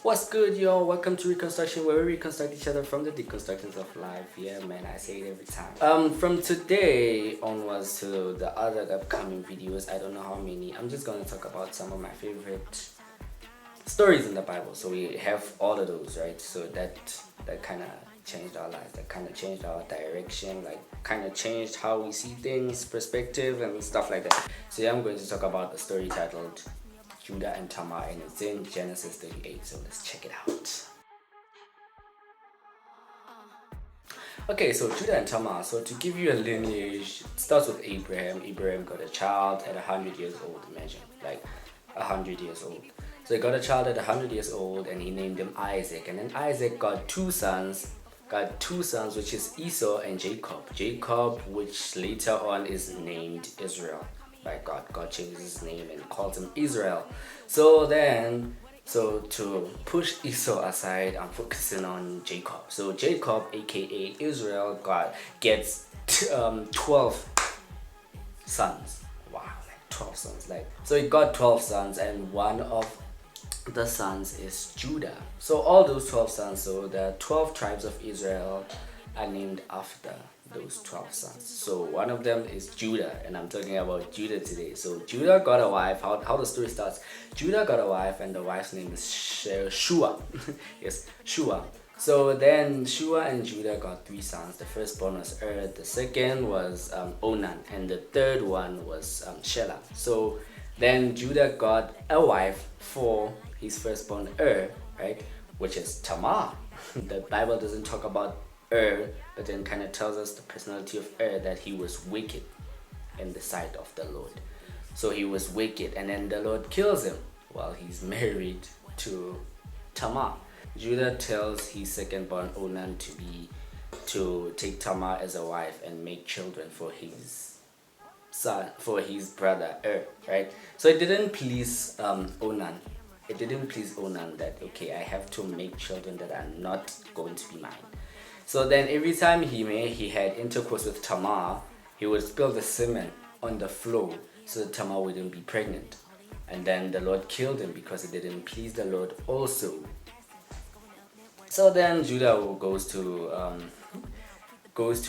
What's good, y'all? Welcome to Reconstruction, where we reconstruct each other from the deconstructions of life. Yeah, man, I say it every time. From today onwards to the other upcoming videos, I don't know how many, I'm just going to talk about some of my favorite stories in the Bible. So we have all of those, right? So that kind of changed our lives, that kind of changed our direction, like kind of changed how we see things, perspective, and stuff like that. So yeah, I'm going to talk about a story titled Judah and Tamar, and it's in Genesis 38, so let's check it out. Okay, so Judah and Tamar. So to give you a lineage, it starts with Abraham. Abraham got a child at 100 years old. Imagine, like 100 years old. So he got a child at 100 years old, and he named him Isaac. And then Isaac got two sons, which is Esau and Jacob. Jacob, which later on is named Israel by God. God changes his name and calls him Israel. So to push Esau aside, I'm focusing on Jacob. So Jacob, aka Israel, gets 12 sons. Wow, like 12 sons. So he got 12 sons, and one of the sons is Judah. So all those 12 sons, so the 12 tribes of Israel are named after those 12 sons. So one of them is Judah, and I'm talking about Judah today. So Judah got a wife. How the story starts: Judah got a wife, and the wife's name is Shua. Yes, Shua. So then Shua and Judah got three sons. The firstborn was the second was Onan, and the third one was Shelah. So then Judah got a wife for his firstborn right, which is Tamar. The Bible doesn't talk about but then kind of tells us the personality of that he was wicked in the sight of the Lord. So he was wicked, and then the Lord kills him while he's married to Tamar. Judah tells his second-born Onan to take Tamar as a wife and make children for his brother right? So it didn't please Onan. It didn't please Onan that, okay, I have to make children that are not going to be mine. So then every time he had intercourse with Tamar, he would spill the semen on the floor so that Tamar wouldn't be pregnant. And then the Lord killed him because it didn't please the Lord also. So then Judah goes to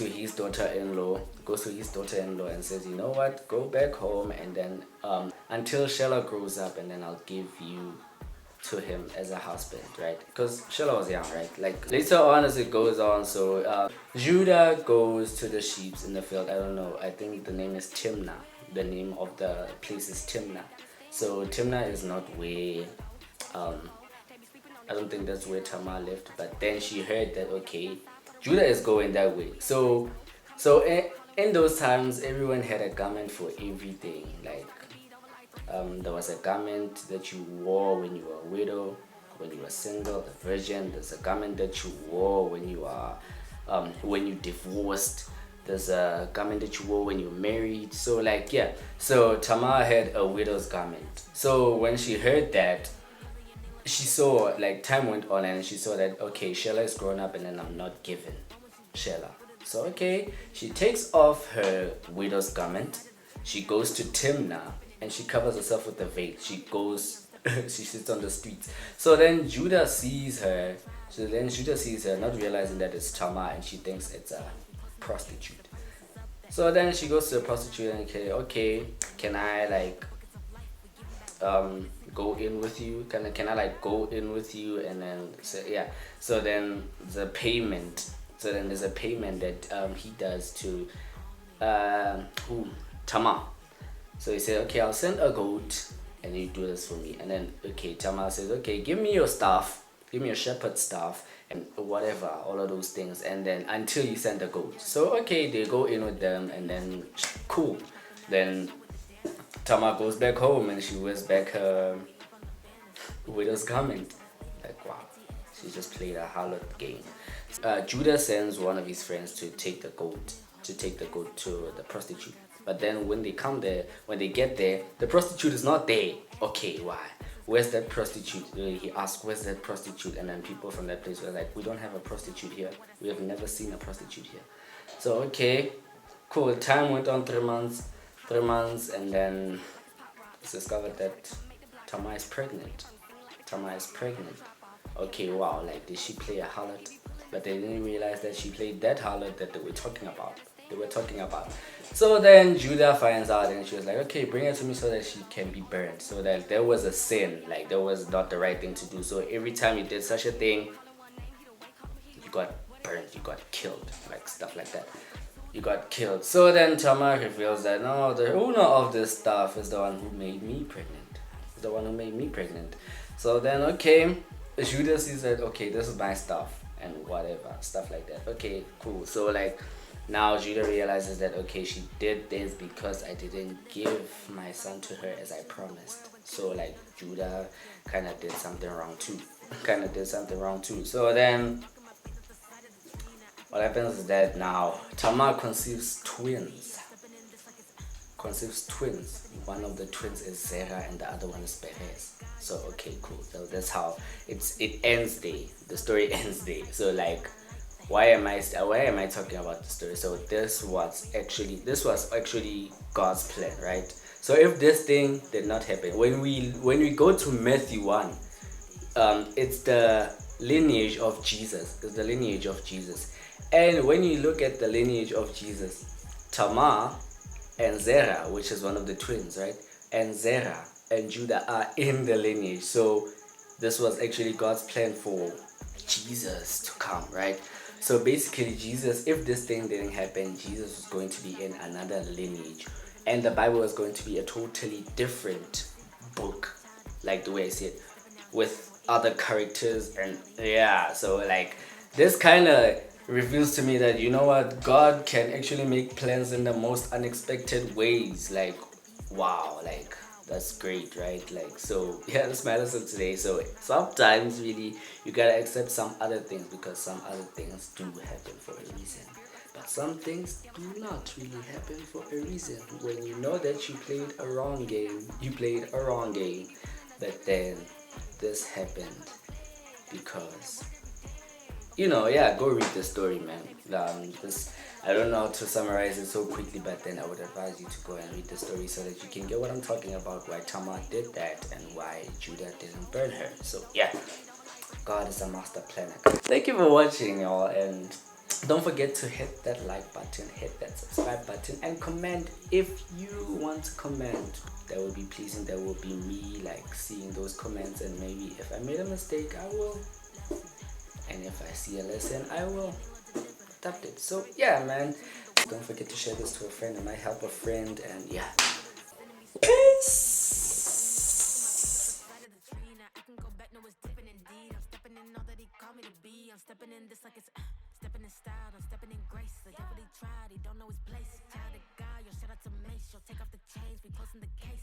his daughter-in-law and says, you know what, go back home, and then until Shelah grows up, and then I'll give you to him as a husband, right? Because Shelah was young, right? Like later on as it goes on, so Judah goes to the sheep in the field. I don't know, I think the name is Timnah. The name of the place is Timnah. So Timnah is not where I don't think that's where Tamar lived, but then she heard that, okay, Judah is going that way. So in those times, everyone had a garment for everything. Like there was a garment that you wore when you were a widow, when you were single, a virgin. There's a garment that you wore when you divorced. There's a garment that you wore when you married. So so Tamar had a widow's garment. So when she heard that, she saw, like, time went on, and she saw that, okay, Shelah is grown up, and then I'm not giving Shelah. So okay, she takes off her widow's garment. She goes to Timnah, and she covers herself with a veil. She sits on the streets. So then Judah sees her, not realizing that it's Tamar, and she thinks it's a prostitute. So then she goes to the prostitute and say, okay, can I go in with you? Can I go in with you? And then so then there's a payment that he does to Tamar. So he said, okay, I'll send a goat and you do this for me. And then, okay, Tamar says, okay, give me your staff, give me your shepherd's staff, and whatever, all of those things, and then until you send the goat. So okay, they go in with them, and then cool. Then Tamar goes back home and she wears back her widow's garment. Like, wow, she just played a harlot game. Judah sends one of his friends to take the goat to the prostitute. But then when they get there, the prostitute is not there. Okay, why? Where's that prostitute? He asked, where's that prostitute? And then people from that place were like, we don't have a prostitute here. We have never seen a prostitute here. So okay, Cool. Time went on 3 months, 3 months, and then it's discovered that Tamar is pregnant. Tamar is pregnant. Okay, wow, like did she play a harlot? But they didn't realize that she played that harlot that they were talking about. They were talking about. So then Judah finds out and she was like, okay, bring her to me so that she can be burned. So that there was a sin, like that was not the right thing to do. So every time you did such a thing, you got burned, you got killed, like stuff like that. You got killed. So then Tamar reveals that no, the owner of this stuff is the one who made me pregnant. Is the one who made me pregnant. So then okay, Judah sees that okay, this is my stuff and whatever, stuff like that. Okay, cool. So like now Judah realizes that okay, she did this because I didn't give my son to her as I promised. So like Judah kind of did something wrong too. Kind of did something wrong too. So then what happens is that now Tamar conceives twins. Conceives twins. One of the twins is Zerah and the other one is Perez. So okay, cool. So that's how it ends there. The story ends there. So like why am I talking about the story? So this was actually God's plan, right? So if this thing did not happen, when we go to Matthew 1, it's the lineage of Jesus. It's the lineage of Jesus. And when you look at the lineage of Jesus, Tamar and Zerah, which is one of the twins, right? And Zerah and Judah are in the lineage. So this was actually God's plan for Jesus to come, right? So basically, Jesus, if this thing didn't happen, Jesus was going to be in another lineage. And the Bible was going to be a totally different book, like the way I see it, with other characters. And yeah, so like this kind of reveals to me that you know what, God can actually make plans in the most unexpected ways. Like wow, like that's great, right? Like so yeah, that's my lesson today. So sometimes really you gotta accept some other things because some other things do happen for a reason, but some things do not really happen for a reason. When you know that you played a wrong game, but then this happened because yeah, go read the story, man. This I don't know how to summarize it so quickly, but then I would advise you to go and read the story so that you can get what I'm talking about, why Tamar did that and why Judah didn't burn her. So yeah, God is a master planner. Thank you for watching, y'all, and don't forget to hit that like button, hit that subscribe button, and comment if you want to comment. That would be pleasing. That would be me like seeing those comments, and maybe if I made a mistake, I will. And if I see a lesson, I will adapt it. So yeah, man, don't forget to share this to a friend. It might help a friend. And yeah, peace. Stepping in style, I'm stepping in grace. The devil he tried, he don't know his place. Child of God, yo, shout out to Mace. Yo, take off the chains, we closing the case.